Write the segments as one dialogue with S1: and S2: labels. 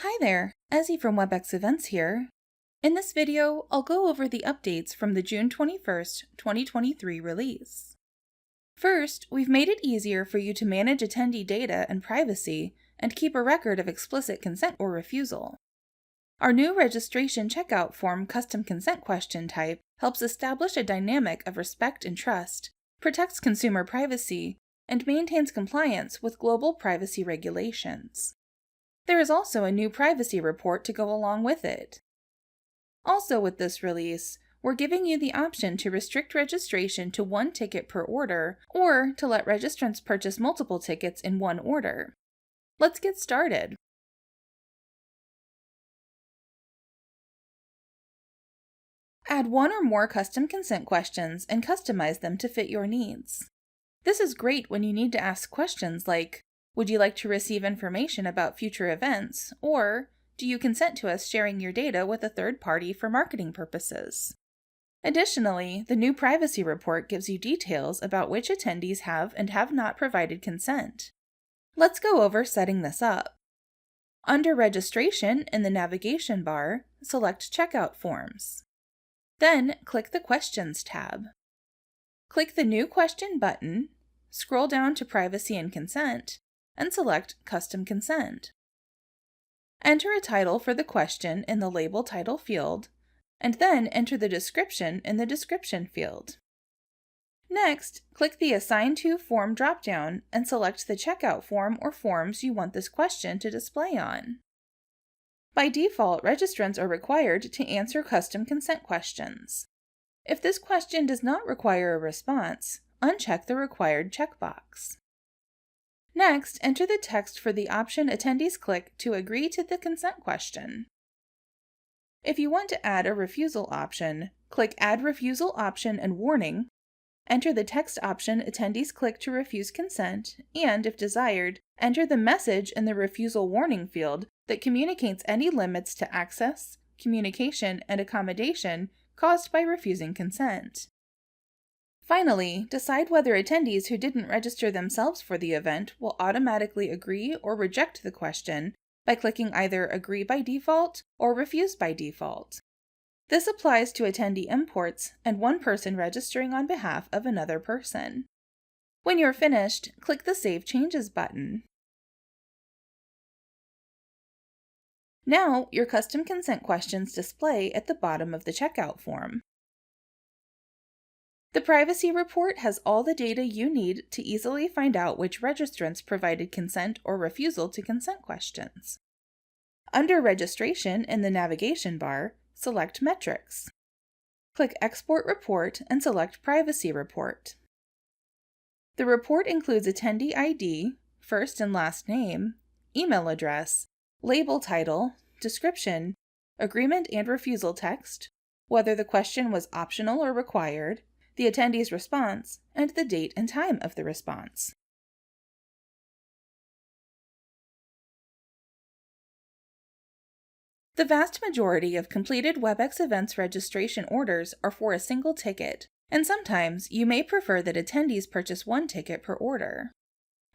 S1: Hi there, Ezzy from Webex Events here. In this video, I'll go over the updates from the June 21st, 2023 release. First, we've made it easier for you to manage attendee data and privacy and keep a record of explicit consent or refusal. Our new registration checkout form custom consent question type helps establish a dynamic of respect and trust, protects consumer privacy, and maintains compliance with global privacy regulations. There is also a new privacy report to go along with it. Also with this release, we're giving you the option to restrict registration to one ticket per order, or to let registrants purchase multiple tickets in one order. Let's get started. Add one or more custom consent questions and customize them to fit your needs. This is great when you need to ask questions like, would you like to receive information about future events? Or, do you consent to us sharing your data with a third party for marketing purposes? Additionally, the new privacy report gives you details about which attendees have and have not provided consent. Let's go over setting this up. Under Registration in the navigation bar, select Checkout Forms. Then, click the Questions tab. Click the New Question button, scroll down to Privacy and Consent, and select Custom Consent. Enter a title for the question in the Label Title field, and then enter the description in the Description field. Next, click the Assign to Form dropdown and select the checkout form or forms you want this question to display on. By default, registrants are required to answer custom consent questions. If this question does not require a response, uncheck the required checkbox. Next, enter the text for the option attendees click to agree to the consent question. If you want to add a refusal option, click Add Refusal Option and Warning, enter the text option attendees click to refuse consent, and, if desired, enter the message in the refusal warning field that communicates any limits to access, communication, and accommodation caused by refusing consent. Finally, decide whether attendees who didn't register themselves for the event will automatically agree or reject the question by clicking either Agree by default or Refuse by default. This applies to attendee imports and one person registering on behalf of another person. When you're finished, click the Save Changes button. Now, your custom consent questions display at the bottom of the checkout form. The privacy report has all the data you need to easily find out which registrants provided consent or refusal to consent questions. Under Registration in the navigation bar, select Metrics. Click Export Report and select Privacy Report. The report includes attendee ID, first and last name, email address, label title, description, agreement and refusal text, whether the question was optional or required, the attendee's response, and the date and time of the response. The vast majority of completed Webex Events registration orders are for a single ticket, and sometimes you may prefer that attendees purchase one ticket per order.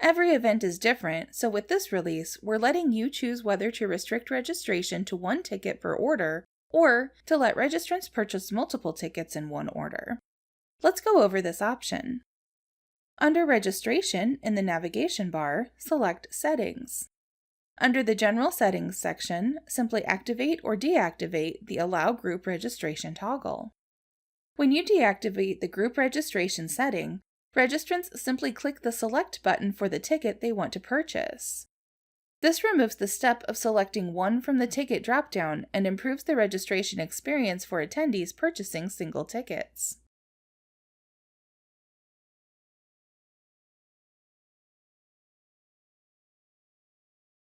S1: Every event is different, so with this release, we're letting you choose whether to restrict registration to one ticket per order or to let registrants purchase multiple tickets in one order. Let's go over this option. Under Registration in the navigation bar, select Settings. Under the General Settings section, simply activate or deactivate the Allow Group Registration toggle. When you deactivate the group registration setting, registrants simply click the Select button for the ticket they want to purchase. This removes the step of selecting one from the ticket dropdown and improves the registration experience for attendees purchasing single tickets.